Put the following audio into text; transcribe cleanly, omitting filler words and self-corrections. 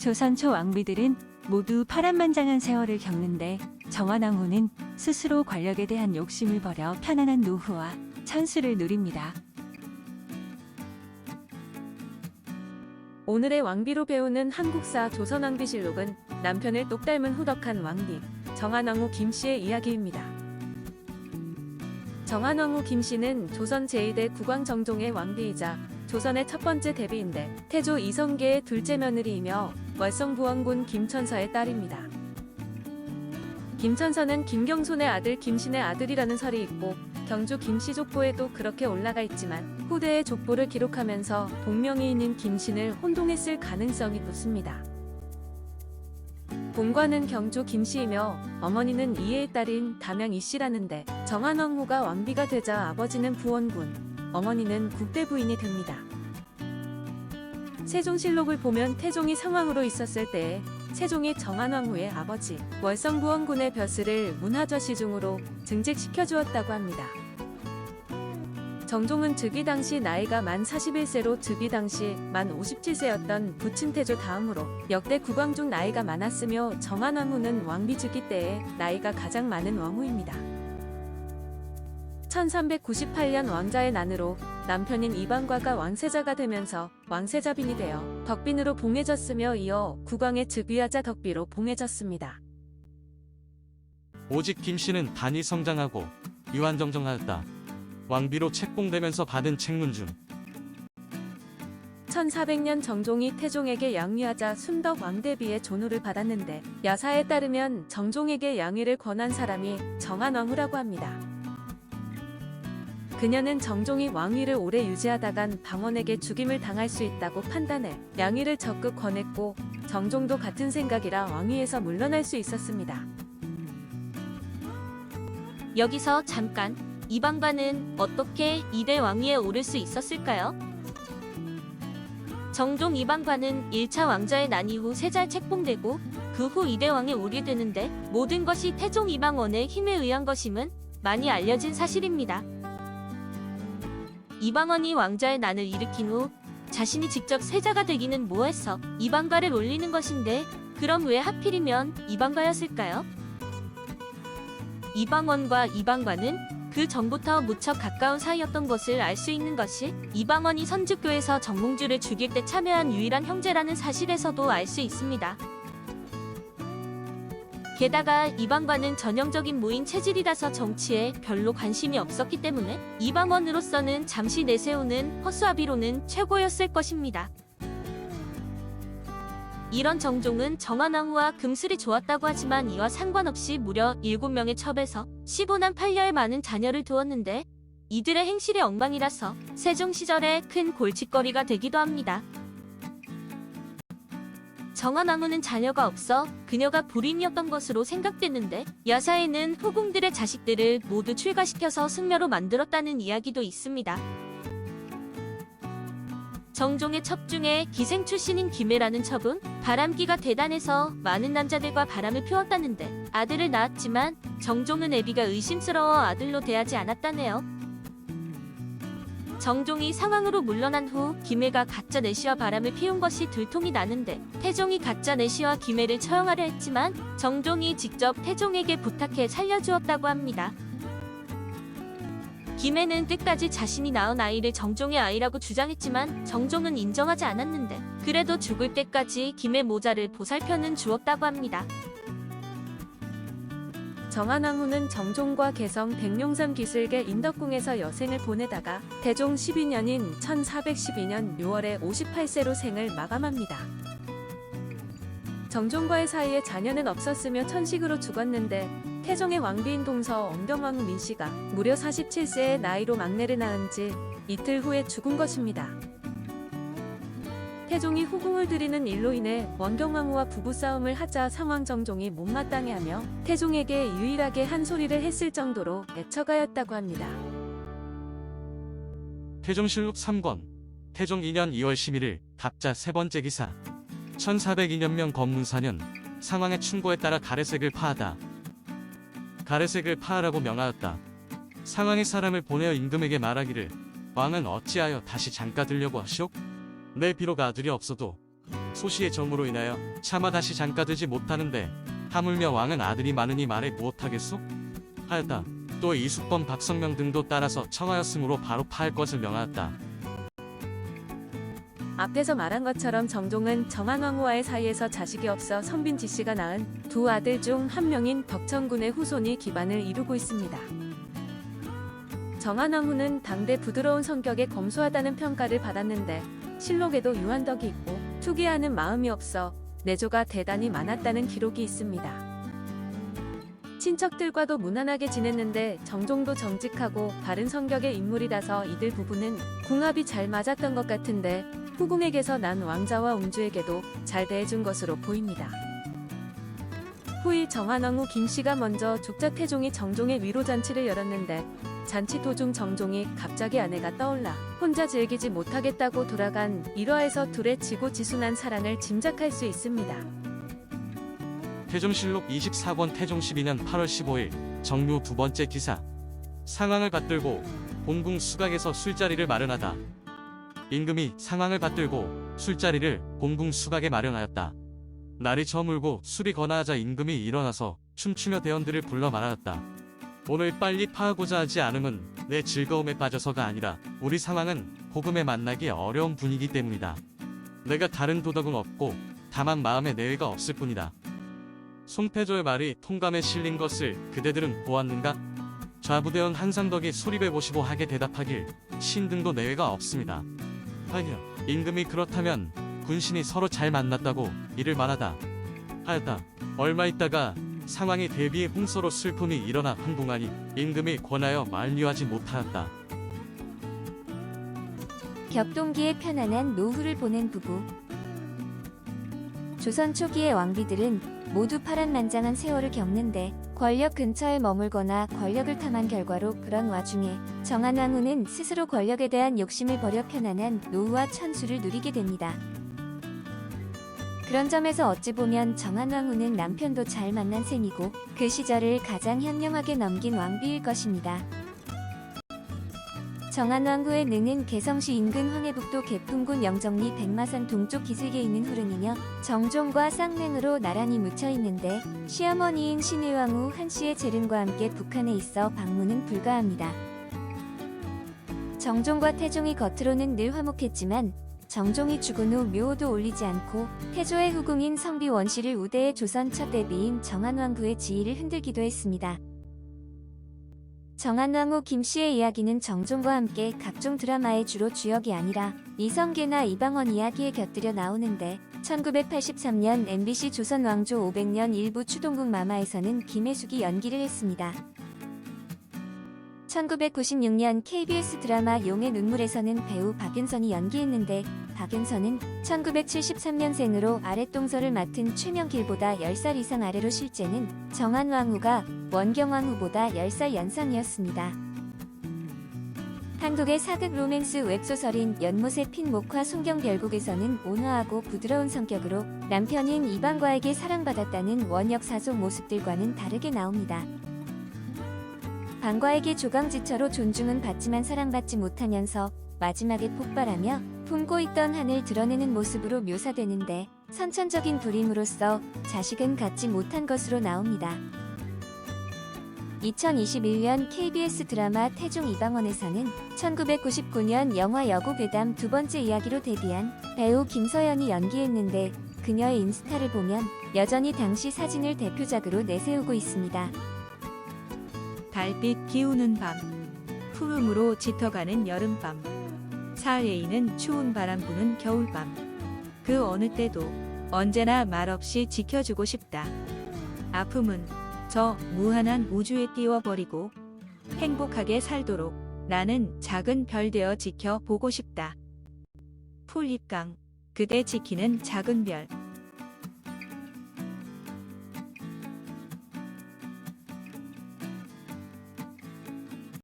조선 초 왕비들은 모두 파란만장한 세월을 겪는데 정한왕후는 스스로 권력에 대한 욕심을 버려 편안한 노후와 천수를 누립니다. 오늘의 왕비로 배우는 한국사 조선왕비실록은 남편을 똑 닮은 후덕한 왕비 정한왕후 김씨의 이야기입니다. 정한왕후 김씨는 조선 제2대 국왕정종의 왕비이자 조선의 첫 번째 대비인데 태조 이성계의 둘째 며느리이며 월성부원군 김천서의 딸입니다. 김천서는 김경손의 아들 김신의 아들이라는 설이 있고 경주 김씨족보에도 그렇게 올라가 있지만 후대의 족보를 기록하면서 본명이인인 김신을 혼동했을 가능성이 높습니다. 본관은 경주 김씨이며 어머니는 이해의 딸인 담양 이씨라는데 정한왕후가 왕비가 되자 아버지는 부원군, 어머니는 국대 부인이 됩니다. 세종실록을 보면 태종이 상왕으로 있었을 때에 세종이 정한왕후의 아버지 월성부원군의 벼슬을 문화저시 중으로 증직시켜 주었다고 합니다. 정종은 즉위 당시 나이가 만 41세로 즉위 당시 만 57세였던 부친 태조 다음으로 역대 국왕 중 나이가 많았으며 정한왕후는 왕비 즉위 때에 나이가 가장 많은 왕후입니다. 1398년 왕자의 난으로 남편인 이방과가 왕세자가 되면서 왕세자빈이 되어 덕빈으로 봉해졌으며 이어 국왕의 즉위하자 덕비로 봉해졌습니다. 오직 김씨는 단이 성장하고 유한정정하였다. 왕비로 책봉되면서 받은 책문 중 1400년 정종이 태종에게 양위하자 순덕 왕대비의 존호를 받았는데 야사에 따르면 정종에게 양위를 권한 사람이 정한왕후라고 합니다. 그녀는 정종이 왕위를 오래 유지하다간 방언에게 죽임을 당할 수 있다고 판단해 양위를 적극 권했고 정종도 같은 생각이라 왕위에서 물러날 수 있었습니다. 여기서 잠깐, 이방관은 어떻게 2대 왕위에 오를 수 있었을까요? 정종 이방관은 1차 왕자의 난 이후 세잘 책봉되고 그 후 2대 왕에 오르게 되는데 모든 것이 태종 이방원의 힘에 의한 것임은 많이 알려진 사실입니다. 이방원이 왕자의 난을 일으킨 후 자신이 직접 세자가 되기는 뭐해서 이방가를 올리는 것인데 그럼 왜 하필이면 이방가였을까요? 이방원과 이방관은 그 전부터 무척 가까운 사이였던 것을 알 수 있는 것이 이방원이 선주교에서 정몽주를 죽일 때 참여한 유일한 형제라는 사실에서도 알 수 있습니다. 게다가 이방관은 전형적인 무인 체질이라서 정치에 별로 관심이 없었기 때문에 이방원으로서는 잠시 내세우는 허수아비로는 최고였을 것입니다. 이런 정종은 정한왕후와 금슬이 좋았다고 하지만 이와 상관없이 무려 7명의 첩에서 15남 8녀의 많은 자녀를 두었는데 이들의 행실이 엉망이라서 세종 시절에 큰 골칫거리가 되기도 합니다. 정한왕후는 자녀가 없어 그녀가 불임이었던 것으로 생각되는데 야사에는 후궁들의 자식들을 모두 출가시켜서 승려로 만들었다는 이야기도 있습니다. 정종의 첩 중에 기생 출신인 김애라는 첩은 바람기가 대단해서 많은 남자들과 바람을 피웠다는데 아들을 낳았지만 정종은 애비가 의심스러워 아들로 대하지 않았다네요. 정종이 상왕으로 물러난 후 김애가 가짜 내시와 바람을 피운 것이 들통이 나는데 태종이 가짜 내시와 김애를 처형하려 했지만 정종이 직접 태종에게 부탁해 살려주었다고 합니다. 김애는 끝까지 자신이 낳은 아이를 정종의 아이라고 주장했지만 정종은 인정하지 않았는데 그래도 죽을 때까지 김애 모자를 보살펴는 주었다고 합니다. 정한왕후는 정종과 개성 백룡산 기슭의 인덕궁에서 여생을 보내다가 대종 12년인 1412년 6월에 58세로 생을 마감합니다. 정종과의 사이에 자녀는 없었으며 천식으로 죽었는데 태종의 왕비인 동서 엄경왕후 민씨가 무려 47세의 나이로 막내를 낳은 지 이틀 후에 죽은 것입니다. 태종이 후궁을 들이는 일로 인해 원경왕후와 부부싸움을 하자 상왕 정종이 못마땅해하며 태종에게 유일하게 한 소리를 했을 정도로 애처가였다고 합니다. 태종실록 3권 태종 2년 2월 11일 갑자 세 번째 기사 1402년명 검문사년 상왕의 충고에 따라 가래색을 파하다. 가래색을 파하라고 명하였다. 상왕이 사람을 보내어 임금에게 말하기를 왕은 어찌하여 다시 장가 들려고 하시오? 내 비록 아들이 없어도 소시의 정으로 인하여 차마 다시 장가들지 못하는데 하물며 왕은 아들이 많으니 말해 무엇하겠소? 하였다. 또 이숙범 박성명 등도 따라서 청하였으므로 바로 파할 것을 명하였다. 앞에서 말한 것처럼 정종은 정한왕후와의 사이에서 자식이 없어 선빈지 씨가 낳은 두 아들 중 한 명인 덕천군의 후손이 기반을 이루고 있습니다. 정한왕후는 당대 부드러운 성격에 검소하다는 평가를 받았는데 실록에도 유한덕이 있고 투기하는 마음이 없어 내조가 대단히 많았다는 기록이 있습니다. 친척들과도 무난하게 지냈는데 정종도 정직하고 바른 성격의 인물이라서 이들 부부는 궁합이 잘 맞았던 것 같은데 후궁에게서 난 왕자와 옹주에게도 잘 대해준 것으로 보입니다. 후일 정한왕후 김씨가 먼저 죽자 태종이 정종의 위로잔치를 열었는데 잔치 도중 정종이 갑자기 아내가 떠올라 혼자 즐기지 못하겠다고 돌아간 일화에서 둘의 지고지순한 사랑을 짐작할 수 있습니다. 태종실록 24권 태종 12년 8월 15일 정묘 두 번째 기사. 상황을 받들고 공궁 수각에서 술자리를 마련하다. 임금이 상황을 받들고 술자리를 공궁 수각에 마련하였다. 날이 저물고 술이 거나하자 임금이 일어나서 춤추며 대원들을 불러 말하였다. 오늘 빨리 파하고자 하지 않음은 내 즐거움에 빠져서가 아니라 우리 상황은 호금에 만나기 어려운 분이기 때문이다. 내가 다른 도덕은 없고 다만 마음에 내외가 없을 뿐이다. 송태조의 말이 통감에 실린 것을 그대들은 보았는가? 좌부대원 한상덕이 소립해보시고 하게 대답하길 신등도 내외가 없습니다. 하여 임금이 그렇다면 군신이 서로 잘 만났다고 이를 말하다 하였다. 얼마 있다가 상황이 대비해 홍서로 슬픔이 일어나 황궁하니 임금이 권하여 만류하지 못하였다. 격동기에 편안한 노후를 보낸 부부. 조선 초기의 왕비들은 모두 파란만장한 세월을 겪는데 권력 근처에 머물거나 권력을 탐한 결과로 그런 와중에 정한왕후는 스스로 권력에 대한 욕심을 버려 편안한 노후와 천수를 누리게 됩니다. 그런 점에서 어찌 보면 정한왕후는 남편도 잘 만난 셈이고 그 시절을 가장 현명하게 넘긴 왕비일 것입니다. 정한왕후의 능은 개성시 인근 황해북도 개풍군 영정리 백마산 동쪽 기슭에 있는 후릉이며 정종과 쌍맹으로 나란히 묻혀 있는데 시어머니인 신의왕후 한씨의 재른과 함께 북한에 있어 방문은 불가합니다. 정종과 태종이 겉으로는 늘 화목했지만 정종이 죽은 후 묘호도 올리지 않고 태조의 후궁인 성비 원씨를 우대해 조선 첫 대비인 정한왕후의 지위를 흔들기도 했습니다. 정한왕후 김씨의 이야기는 정종과 함께 각종 드라마의 주로 주역이 아니라 이성계나 이방원 이야기에 곁들여 나오는데 1983년 MBC 조선 왕조 500년 일부 추동국 마마에서는 김혜숙이 연기를 했습니다. 1996년 KBS 드라마 용의 눈물에서는 배우 박윤선이 연기했는데 박윤선은 1973년생으로 아랫동서를 맡은 최명길보다 10살 이상 아래로 실제는 정한왕후가 원경왕후보다 10살 연상이었습니다. 한국의 사극 로맨스 웹소설인 연못의 핀 목화 송경별곡에서는 온화하고 부드러운 성격으로 남편인 이방과에게 사랑받았다는 원역사속 모습들과는 다르게 나옵니다. 방과에게 조강지처로 존중은 받지만 사랑받지 못하면서 마지막에 폭발하며 품고 있던 한을 드러내는 모습으로 묘사되는데 선천적인 불임으로써 자식은 갖지 못한 것으로 나옵니다. 2021년 KBS 드라마 태종 이방원에서는 1999년 영화 여고괴담 두 번째 이야기로 데뷔한 배우 김서연이 연기했는데 그녀의 인스타를 보면 여전히 당시 사진을 대표작으로 내세우고 있습니다. 달빛 기우는 밤, 푸름으로 짙어가는 여름밤, 사흘에이는 추운 바람 부는 겨울밤. 그 어느 때도 언제나 말없이 지켜주고 싶다. 아픔은 저 무한한 우주에 띄워버리고 행복하게 살도록 나는 작은 별 되어 지켜보고 싶다. 풀잎강, 그대 지키는 작은 별.